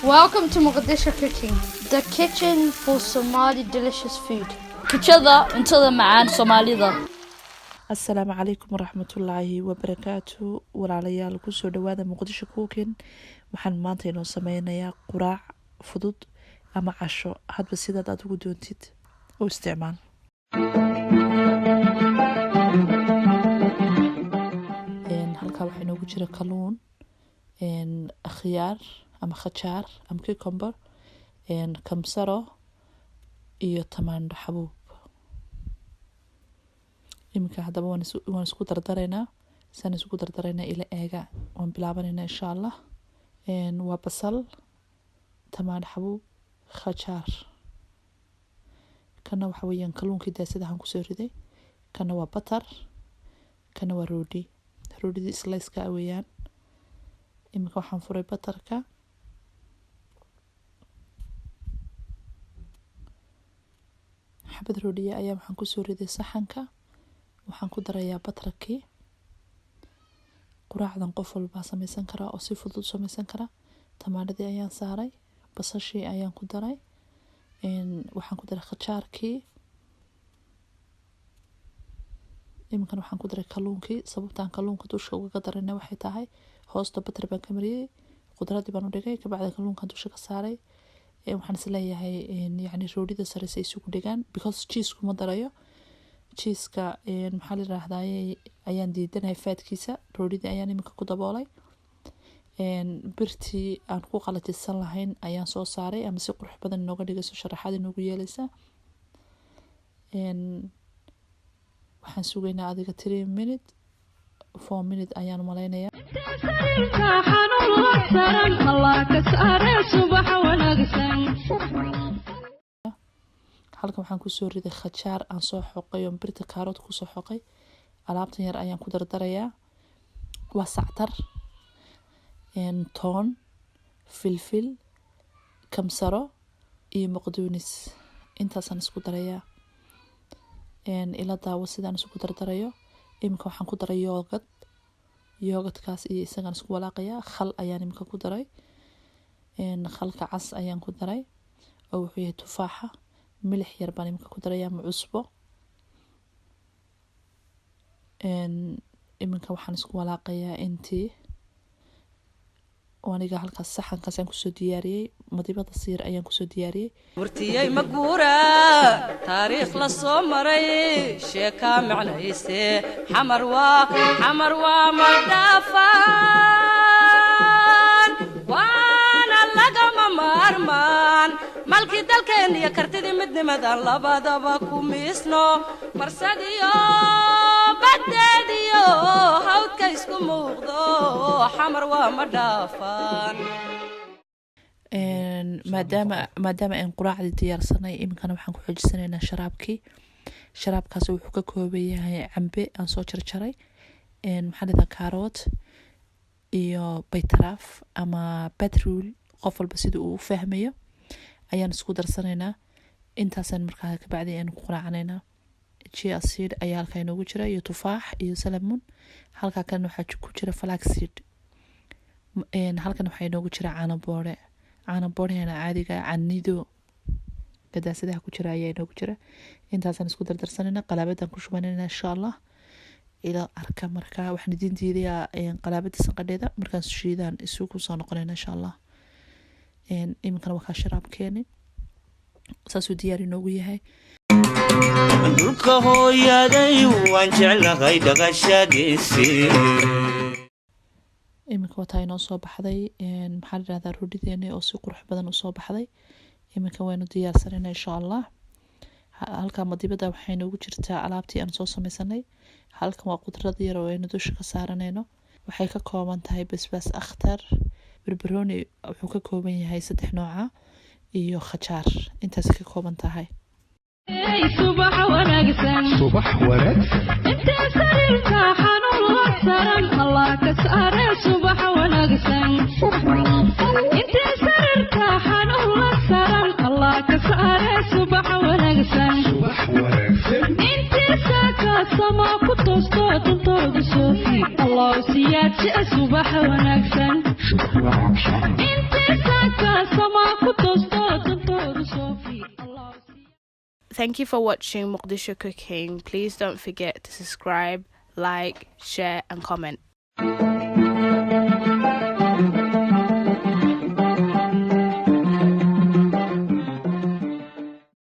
Welcome to Mogadishu Cooking, the kitchen for Somali delicious food. Kitchada cuntada macaan Soomaalida. Assalaamu calaykum waraxmatullaahi wabarakaatu. Walaalayaal ku soo dhawaada Mogadishu Cooking. Waxaan maanta inoo sameynayaa quraac fudud ama casho hadba sidaad aad ugu doontid u isticmaal. Halka waxaa inoogu jira kalluun, khiyaar ama khajaar ama cucumber, kamsaro iyo tamaandho xabuub. iminka hadaba waan isku dardaraynaa san isku dardaraynaa ila eega waan bilaabanaynaa insha Allah. waa basal, tamaandho xabuub, khajaar. kana waxa weeyaan kalluunkii daasadahan ku soo riday. kana waa batar, kana waa roodhi slice-ka weeyaan. iminka waxaan furay batarka. xabad roodhiya ayaa waxaan ku soo riday saxanka. waxaan ku darayaa batarkii. quraacdan qof walba samaysan karaa oo si fudud samaysan karaa. tamaandhadii ayaan saaray, basashii ayaan ku daray, waxaan ku daray khajaarkii. iminkan waxaan ku daray kalluunkii. sababtaan kalluunka dusha uga darayna waxay tahay hoosta batar baan ka mariyay, khudradii baan u dhigay, kabacdi kalluunkan dusha ka saaray. waxaan is leeyahay yacni roodhida sare say isugu dhigaan because cheese kuma darayo. cheese-ka maxaa la yiraahdaa ayaan diidanahay faadkiisa. roodhidii ayaan iminka ku daboolay. birtii aan ku qalatisan lahayn ayaan soo saaray ama si qurux badan inooga dhigayso sharaxaad inoogu yeelaysa. waxaan sugaynaa adiga 3 minute 4 minute ayaan malaynayaa. halkan waxaan ku soo riday khajaar aan soo xoqay oo birta kaarood ku soo xoqay. alaabtan yar ayaan ku dardarayaa. waa sactar, toon, filfil, kamsaro iyo maqdoonis. intaasaan isku darayaa. ila daawo sidaan isku dardarayo. iminka waxaan ku daray yoogad kaas iyo isagaan isku walaaqayaa. khal ayaan iminka ku daray. khalka cas ayaan ku daray oo wuxuu yahay tufaaxa. milix yar baan iminka ku darayaa ma cusbo. iminka waxaan isku walaaqayaa intii aniga halkaas saxankaas aan kusoo diyaariyey. madibada siir ayaan kusoo diyaariyey. wartiyay maguura taariikh la soo maray sheeka macnayse xamar waa madafaan waana lagama maarmaan malkii dalkeen iyo kartidii midnimadan labadaba ku miisno marsadiyo badeediyo hawdka isku muuqdo xamar waa madafaan. maadaama aan quraacdii diyaarsanay iminkana waxaan ku xojisanaynaa sharaabkaas wuxuu ka kooban yahay cambe aan soo jarjaray, maxaa la yidhaha kaarood iyo baytaraaf ama batrool, qof walba sida uu u fahmayo ayaan isku darsanaynaa. intaasaan markaa kabacdi aan ku quraacanaynaa. chia seed ayaa halkaa inoogu jira iyo tufaax iyo salamun. halkaa kalena waxaa ku jira flax seed. halkan waxaa inoogu jira caano boorehena caadiga canido gadaasadaha ku jira ayaa inoogu jira. intaasaan isku dardarsanayna. qalaabadan ku shubanayna insha Allah. ila arka markaa waxaan idin diidayaa qalaabada sanqadheeda markaan shiidaan isugu soo noqonayna insha Allah. iminkana waa sharaabkeeni saasuu diyaar inoogu yahay. dhulka hooyaday waan jeclahay dhaqashadiisii. iminka wataa inoo soo baxday maxaa la yidhahdaa roodhideeni oo si qurux badan u soo baxday. iminka waynu diyaarsanayna insha Allah. halkaa madibada waxay inoogu jirtaa alaabtii aan soo samaysanay. halkan waa qudrad yar oo aynu dusha ka saaranayno. waxay ka kooban tahay basbaas akhtar, barbarooni wuxuu ka kooban yahay 3 nooca iyo khajaar. intaas ka kooban tahay. subax wanaagsan inta sariirta xanuun la saran Allah ka saare. subax wanaagsan inta sariirta xanuun la saran Allah ka saare. subax wanaagsan inta saaka sama ku toosto tuntooda soofi Allah siyaad si subax wanaagsan inta saaka Thank you for watching Mogadishu Cooking. Please don't forget to subscribe, like, share and comment.